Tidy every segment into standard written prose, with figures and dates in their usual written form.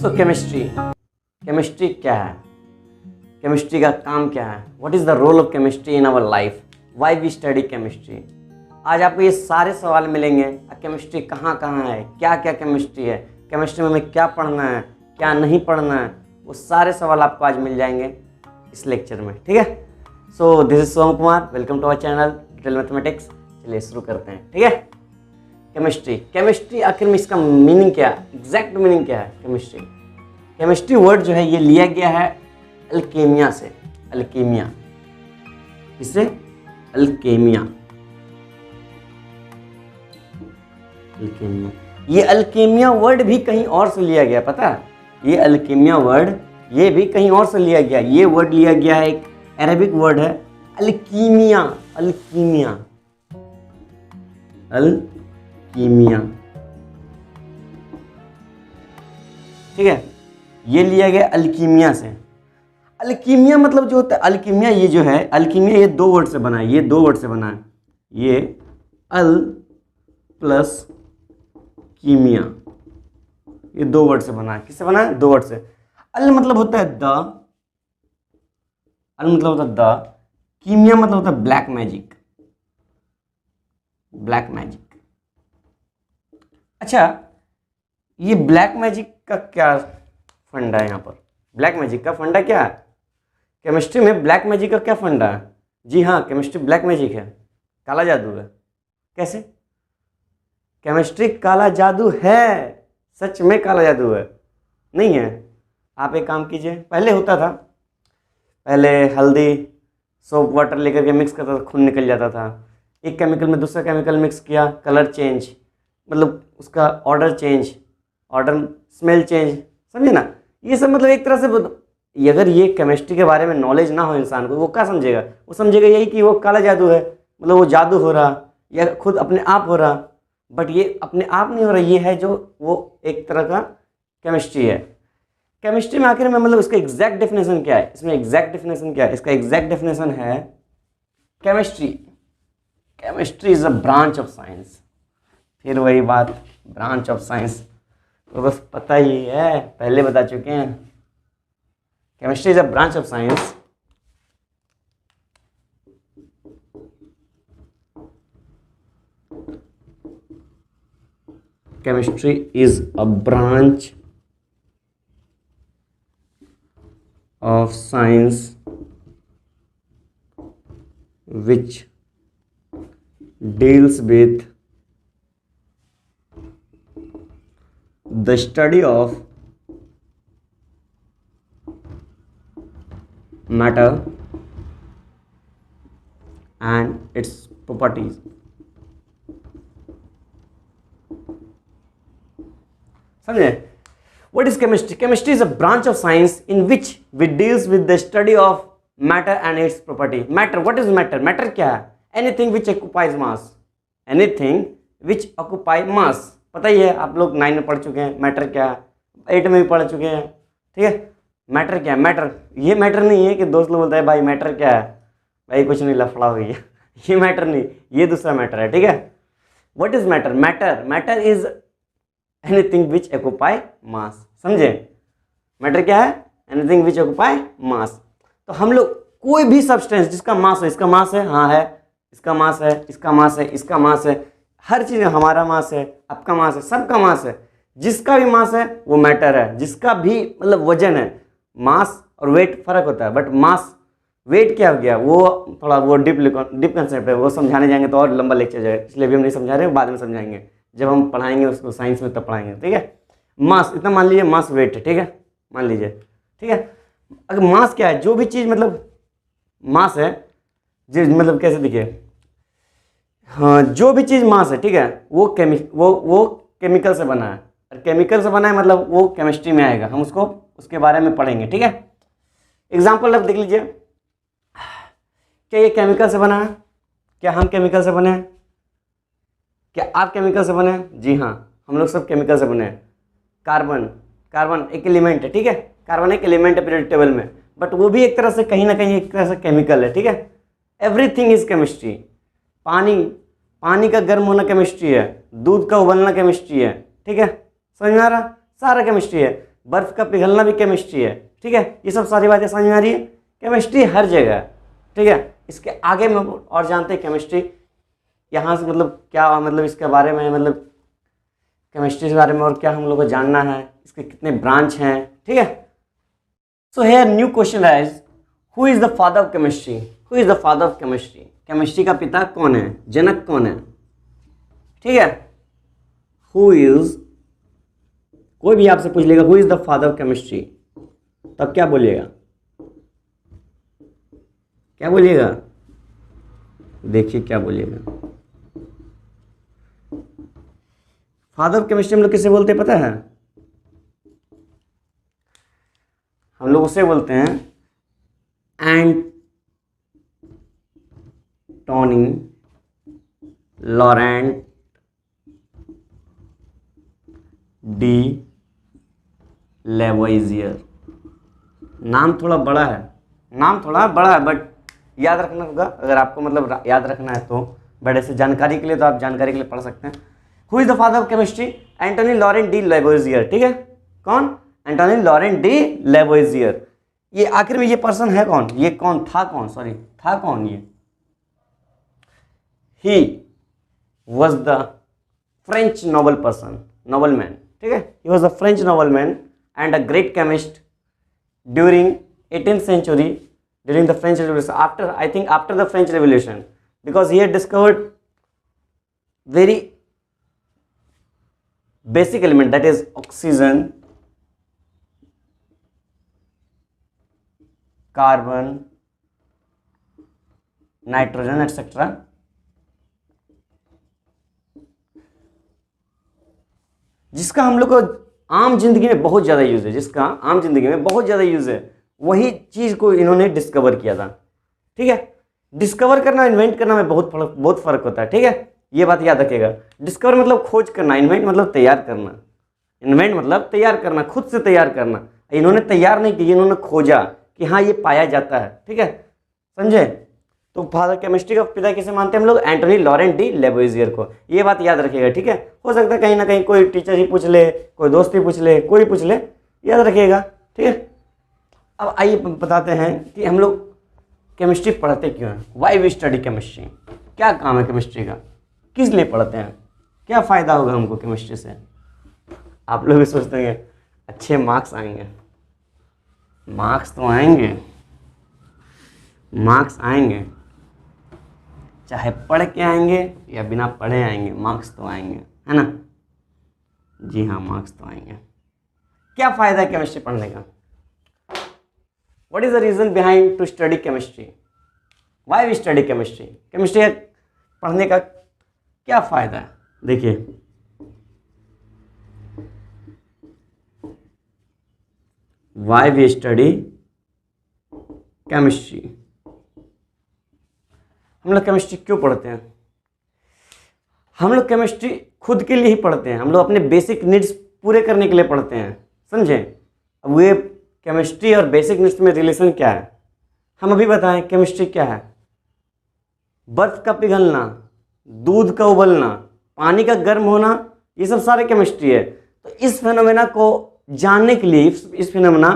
सो chemistry, chemistry क्या है, chemistry का काम क्या है, what is the role of chemistry in our life, why we study chemistry. आज आपको ये सारे सवाल मिलेंगे। केमिस्ट्री कहाँ कहाँ है, क्या क्या केमिस्ट्री है, केमिस्ट्री में हमें क्या पढ़ना है, क्या नहीं पढ़ना है, वो सारे सवाल आपको आज मिल जाएंगे इस लेक्चर में। ठीक है, so this is Som Kumar, welcome to our channel detail mathematics. चलिए शुरू करते हैं। ठीक है, केमिस्ट्री, केमिस्ट्री आखिर में इसका मीनिंग क्या है, एग्जैक्ट मीनिंग क्या है केमिस्ट्री। केमिस्ट्री वर्ड जो है ये लिया गया है अल्केमिया से। अल्केमिया, इससे अल्केमिया, अल्केमिया। ये अल्केमिया वर्ड भी कहीं और से लिया गया, पता है? ये अल्केमिया वर्ड ये भी कहीं और से लिया गया। ये वर्ड लिया गया है, एक अरेबिक वर्ड है अल्कीमिया। अल्कीमिया, अल्कीमिया, ठीक है, ये लिया गया अल्कीमिया से। अल्कीमिया मतलब जो होता है, अल्कीमिया ये जो है, अल्कीमिया ये दो वर्ड से बना है, ये दो वर्ड से बना है। ये अल प्लस कीमिया, ये दो वर्ड से बना है। किससे बना है? दो वर्ड से। अल मतलब होता है द, अल मतलब होता है द, कीमिया मतलब होता है ब्लैक मैजिक, ब्लैक मैजिक। अच्छा, ये ब्लैक मैजिक का क्या फंडा है यहाँ पर? ब्लैक मैजिक का फंडा क्या है केमिस्ट्री में? ब्लैक मैजिक का क्या फंडा है? जी हाँ, केमिस्ट्री ब्लैक मैजिक है, काला जादू है। कैसे? केमिस्ट्री काला जादू है, सच में काला जादू है, नहीं है? आप एक काम कीजिए, पहले होता था, पहले हल्दी सोप वाटर लेकर के मिक्स करता था, खून निकल जाता था। एक केमिकल में दूसरा केमिकल मिक्स किया, कलर चेंज, मतलब उसका order change, order smell change, समझे ना? ये सब मतलब एक तरह से अगर ये केमिस्ट्री के बारे में नॉलेज ना हो इंसान को, वो क्या समझेगा? वो समझेगा यही कि वो काला जादू है, मतलब वो जादू हो रहा या खुद अपने आप हो रहा। बट ये अपने आप नहीं हो रहा, ये है जो वो एक तरह का केमिस्ट्री है। केमिस्ट्री में आखिर में मतलब इसका एग्जैक्ट डेफिनेशन क्या है? इसमें एग्जैक्ट डेफिनेशन क्या है? इसका एग्जैक्ट डेफिनेशन है chemistry, chemistry is a branch of science. फिर वही बात, ब्रांच ऑफ साइंस तो बस पता ही है, पहले बता चुके हैं। Chemistry is a branch of science chemistry is a branch of science which deals with the study of matter and its properties. समझे? What is chemistry? Chemistry is a branch of science in which we deals with the study of matter and its property. Matter, what is matter? Matter क्या है? Anything which occupies mass. Anything which occupy mass. पता ही है, आप लोग 9 में पढ़ चुके हैं मैटर क्या है, 8 में भी पढ़ चुके हैं। ठीक है, मैटर क्या है? मैटर, ये मैटर नहीं है कि दोस्त लोग बोलते हैं भाई मैटर क्या है, भाई कुछ नहीं, लफड़ा हुई है। ये मैटर नहीं, ये दूसरा मैटर है। ठीक है, what is matter? Matter, matter is anything which occupy mass. समझे? मैटर क्या है? Anything which occupy mass. तो हम लोग कोई भी सब्सटेंस जिसका मास है, इसका मास है, हाँ है, इसका मास है, इसका मास है, इसका मास है, हर चीज़, हमारा मास है, आपका मास है, सबका मास है, जिसका भी मास है वो मैटर है। जिसका भी मतलब वजन है, मास और वेट फर्क होता है, बट मास वेट क्या हो गया, वो थोड़ा वो डीप कंसेप्ट है, वो समझाने जाएंगे तो और लंबा लेक्चर जाएगा, इसलिए भी हम नहीं समझा रहे, बाद में समझाएंगे जब हम पढ़ाएंगे उसको साइंस में, तब पढ़ाएंगे। ठीक है, मास इतना मान लीजिए, मास वेट है, ठीक है, मान लीजिए। ठीक है, अगर मास क्या है, जो भी चीज़ मतलब मास है, जो मतलब कैसे दिखे, हाँ, जो भी चीज़ मास है, ठीक है, वो केमिकल से बना है, और केमिकल से बना है मतलब वो केमिस्ट्री में आएगा, हम उसको उसके बारे में पढ़ेंगे। ठीक है, एग्जाम्पल अब देख लीजिए, क्या ये केमिकल से बना है? क्या हम केमिकल से बने हैं? क्या आप केमिकल से बने हैं? जी हाँ, हम लोग सब केमिकल से बने हैं। कार्बन, कार्बन एक एलिमेंट है, ठीक है, कार्बन एक एलिमेंट है पीरियोडिक टेबल में, बट वो भी एक तरह से कहीं ना कहीं एक तरह से केमिकल है। ठीक है, एवरीथिंग इज केमिस्ट्री। पानी, पानी का गर्म होना केमिस्ट्री है, दूध का उबलना केमिस्ट्री है। ठीक है, समझ में आ रहा? सारा केमिस्ट्री है। बर्फ का पिघलना भी केमिस्ट्री है, ठीक है। ये सब सारी बातें समझ में आ रही है। केमिस्ट्री हर जगह है, ठीक है। इसके आगे में और जानते हैं केमिस्ट्री यहाँ से मतलब क्या, मतलब इसके बारे में, मतलब केमिस्ट्री के बारे में और क्या हम लोग को जानना है, इसके कितने ब्रांच हैं, ठीक है। So here new question rise, who is the father of chemistry? Who is the father of chemistry? Chemistry का पिता कौन है, जनक कौन है, ठीक है। हु इज, कोई भी आपसे पूछ लेगा who is the father of chemistry, तब क्या बोलिएगा, क्या बोलिएगा? देखिए क्या बोलिएगा। फादर ऑफ केमिस्ट्री हम लोग किसे बोलते हैं पता है? हम लोग उसे बोलते हैं एंटोनी लॉरेंट डी लेवोइजियर। नाम थोड़ा बड़ा है, नाम थोड़ा बड़ा है, बट याद रखना होगा। अगर आपको मतलब याद रखना है तो बड़े से जानकारी के लिए, तो आप जानकारी के लिए पढ़ सकते हैं। Who is the father of chemistry? Antoine Laurent de Lavoisier, ठीक है। कौन? Antoine Laurent de Lavoisier. ये आखिर में ये पर्सन है कौन? ये कौन था, कौन, सॉरी था कौन ये? He was the French Nobel person, noble man, ठीक है। He was the French noble man and a great chemist during 18th century, during the French Revolution, after, I think after the French Revolution, because he had discovered very basic element, that is oxygen, carbon, nitrogen, etc. जिसका हम लोग को आम जिंदगी में बहुत ज़्यादा use है, जिसका आम जिंदगी में बहुत ज़्यादा यूज़ है, वही चीज़ को इन्होंने डिस्कवर किया था, ठीक है। डिस्कवर करना, इन्वेंट करना में बहुत फर्क होता है, ठीक है। ये बात याद रखिएगा। डिस्कवर मतलब खोज करना, इन्वेंट मतलब तैयार करना। इन्वेंट मतलब तैयार करना, खुद से तैयार करना। इन्होंने तैयार नहीं किया, इन्होंने खोजा कि हाँ ये पाया जाता है, ठीक है, समझे। तो फादर केमिस्ट्री का पिता किसे मानते हैं हम लोग? एंटोनी लॉरेंट डी लेवोइजियर को। ये बात याद रखिएगा, ठीक है। हो सकता है कहीं ना कहीं कोई टीचर ही पूछ ले, कोई दोस्त ही पूछ ले, कोई पूछ ले, याद रखिएगा, ठीक है। अब आइए बताते हैं कि हम लोग केमिस्ट्री पढ़ते क्यों हैं। Why we study chemistry? क्या काम है केमिस्ट्री का, किस लिए पढ़ते हैं, क्या फ़ायदा होगा हमको केमिस्ट्री से? आप लोग भी सोचते हैं अच्छे मार्क्स आएंगे। मार्क्स तो आएंगे, मार्क्स आएंगे, चाहे पढ़ के आएंगे या बिना पढ़े आएंगे, मार्क्स तो आएंगे, है ना। जी हाँ, मार्क्स तो आएंगे। क्या फ़ायदा है केमिस्ट्री पढ़ने का? What is the reason behind to study chemistry? Why we study chemistry? Chemistry पढ़ने का क्या फ़ायदा है? देखिए, why we study chemistry? हम लोग केमिस्ट्री क्यों पढ़ते हैं? हम लोग केमिस्ट्री खुद के लिए ही पढ़ते हैं। हम लोग अपने बेसिक नीड्स पूरे करने के लिए पढ़ते हैं, समझे। अब ये केमिस्ट्री और बेसिक नीड्स में रिलेशन क्या है, हम अभी बताएं। केमिस्ट्री क्या है? बर्फ का पिघलना, दूध का उबलना, पानी का गर्म होना, ये सब सारे केमिस्ट्री है। तो इस फिनोमेना को जानने के लिए, इस फिनोमेना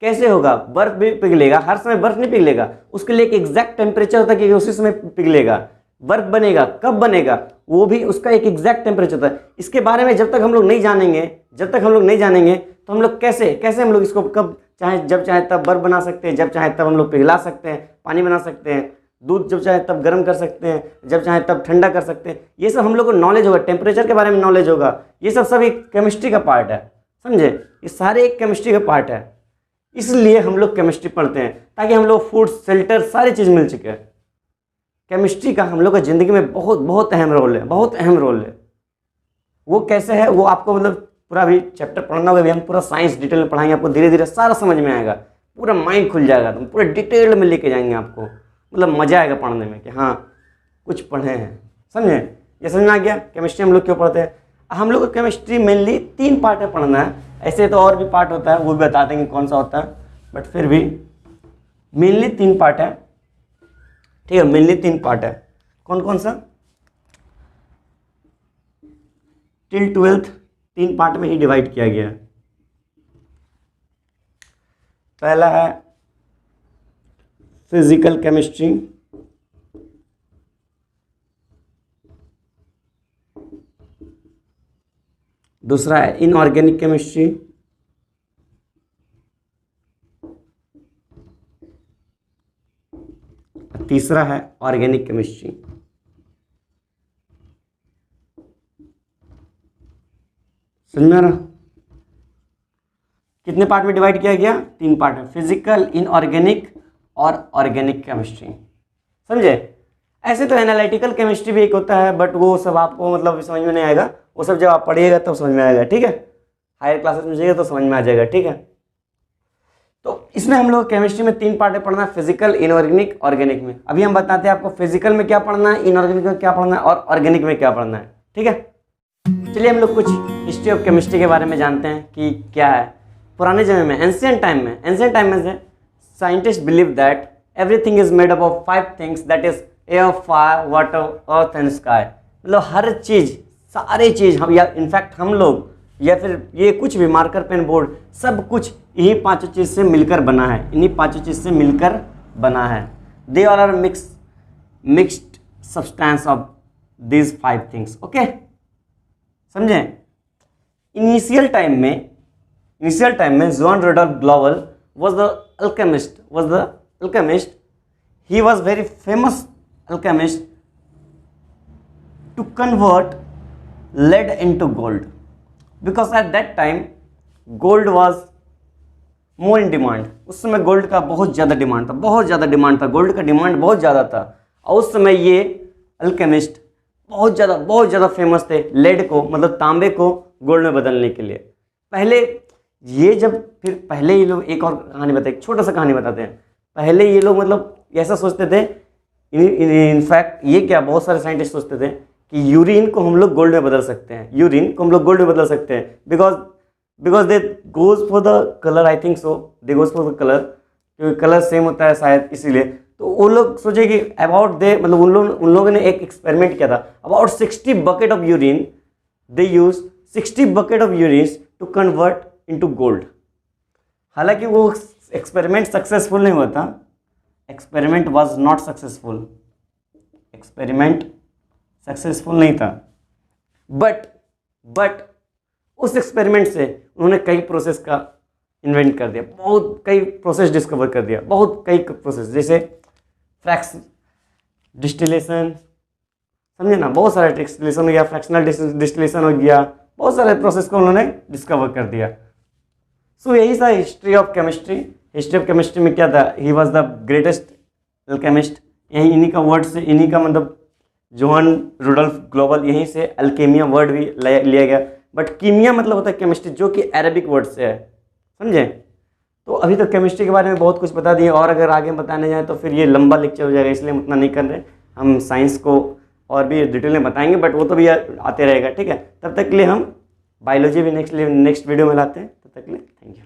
कैसे होगा, बर्फ भी पिघलेगा, हर समय बर्फ नहीं पिघलेगा, उसके लिए एक एग्जैक्ट टेम्परेचर होता है कि उसी समय पिघलेगा। बर्फ बनेगा, कब बनेगा, वो भी उसका एक एग्जैक्ट टेम्परेचर होता है। इसके बारे में जब तक हम लोग नहीं जानेंगे, तो हम लोग कैसे हम लोग इसको कब चाहे, जब चाहे तब बर्फ बना सकते हैं, जब चाहे तब हम लोग पिघला सकते हैं, पानी बना सकते हैं, दूध जब चाहे तब गर्म कर सकते हैं, जब चाहे तब ठंडा कर सकते हैं। ये सब हम लोग को नॉलेज होगा, टेम्परेचर के बारे में नॉलेज होगा। ये सब एक केमिस्ट्री का पार्ट है, समझे। ये सारे एक केमिस्ट्री का पार्ट है। इसलिए हम लोग केमिस्ट्री पढ़ते हैं, ताकि हम लोग फूड, शेल्टर, सारी चीज़ मिल चुके हैं। केमिस्ट्री का हम लोग का ज़िंदगी में बहुत बहुत अहम रोल है, बहुत अहम रोल है। वो कैसे है, वो आपको मतलब पूरा भी चैप्टर पढ़ना होगा, भी हम पूरा साइंस डिटेल में पढ़ाएंगे, आपको धीरे धीरे सारा समझ में आएगा, पूरा माइंड खुल जाएगा, तो पूरा डिटेल में लेके जाएंगे आपको, मतलब मज़ा आएगा पढ़ने में कि हाँ कुछ पढ़े हैं, समझे। ये समझ में आ गया केमिस्ट्री हम लोग क्यों पढ़ते हैं। हम लोग को केमिस्ट्री मेनली 3 पार्ट है पढ़ना है। ऐसे तो और भी पार्ट होता है, वो भी बता देंगे कौन सा होता है, बट फिर भी मेनली 3 पार्ट है, ठीक है। मेनली 3 पार्ट है। कौन कौन सा? टिल 12th 3 पार्ट में ही डिवाइड किया गया है। पहला है फिजिकल केमिस्ट्री, दूसरा है इनऑर्गेनिक केमिस्ट्री, तीसरा है ऑर्गेनिक केमिस्ट्री। समझ में आ रहा? कितने पार्ट में डिवाइड किया गया? 3 पार्ट में, फिजिकल, इनऑर्गेनिक और ऑर्गेनिक केमिस्ट्री। समझे? ऐसे तो एनालिटिकल केमिस्ट्री भी एक होता है, बट वो सब आपको मतलब समझ में नहीं आएगा, वो सब जब आप पढ़िएगा तब समझ में आएगा, ठीक है। हायर क्लासेस में जाइएगा तो समझ में आ जाएगा, ठीक है। तो इसमें हम लोग केमिस्ट्री में 3 पार्ट पढ़ना है, फिजिकल, इनऑर्गेनिक, ऑर्गेनिक में। अभी हम बताते हैं आपको फिजिकल में क्या पढ़ना है, इनऑर्गेनिक में क्या पढ़ना है और ऑर्गेनिक में क्या पढ़ना है, ठीक है। चलिए हम लोग कुछ हिस्ट्री ऑफ केमिस्ट्री के बारे में जानते हैं कि क्या है। पुराने समय में, एंशिएंट टाइम में scientist believe that everything is made up of 5 things, that is air, fire, water, earth and sky. मतलब हर चीज, सारी चीज हम, या इनफैक्ट हम लोग, या फिर ये कुछ भी मार्कर, पेन, बोर्ड, सब कुछ इन्हीं 5 चीज से मिलकर बना है, इन्हीं 5 चीज से मिलकर बना है। They all are mixed substance of these 5 things. Okay, समझे? इनिशियल टाइम में John Rudolf Glauber was the alchemist. He was very famous alchemist to convert lead into gold, because at that time gold was more in demand. उस समय gold का बहुत ज़्यादा demand था, gold का demand बहुत ज़्यादा था। और उस समय ये अल्केमिस्ट बहुत ज़्यादा फेमस थे, लेड को मतलब तांबे को गोल्ड में बदलने के लिए। पहले ये लोग, एक और कहानी बताए, एक छोटा सा कहानी बताते हैं। पहले ये लोग मतलब ऐसा सोचते थे, इनफैक्ट ये क्या, बहुत सारे साइंटिस्ट सोचते थे कि यूरिन को हम लोग गोल्ड में बदल सकते हैं, because they goes for the colour, I think so, they goes for the colour, क्योंकि कलर सेम होता है शायद, इसीलिए। तो वो लोग सोचे कि मतलब उन लोगों ने एक एक्सपेरिमेंट किया था। About 60 bucket of urine, they use 60 bucket of urine to convert into gold. हालांकि वो एक्सपेरिमेंट सक्सेसफुल नहीं हुआ था, एक्सपेरिमेंट वाज नॉट सक्सेसफुल, नहीं था। बट उस एक्सपेरिमेंट से उन्होंने कई प्रोसेस का इन्वेंट कर दिया, कई प्रोसेस डिस्कवर कर दिया, कई प्रोसेस, जैसे फ्रैक्स डिस्टिलेशन, समझे ना, बहुत सारे डिस्टिलेशन हो गया, फ्रैक्शनल डिस्टिलेशन हो गया, बहुत सारे प्रोसेस को उन्होंने डिस्कवर कर दिया। सो यही था हिस्ट्री ऑफ केमिस्ट्री में क्या था, he was the greatest alchemist. यही इन्हीं का वर्ड से, इन्हीं का मतलब जॉन रुडोल्फ ग्लोबल, यहीं से अल्केमिया वर्ड भी लिया गया। बट कीमिया मतलब होता है केमिस्ट्री, जो कि अरेबिक वर्ड से है, समझे। तो अभी तो केमिस्ट्री के बारे में बहुत कुछ बता दिए, और अगर आगे बताने जाए तो फिर ये लंबा लेक्चर हो जाएगा, इसलिए हम उतना नहीं कर रहे। हम साइंस को और भी डिटेल में बताएंगे, बट वो तो भी आते रहेगा, ठीक है। तब तक के लिए हम बायोलॉजी भी नेक्स्ट वीडियो में लाते हैं। तब तक के लिए थैंक यू।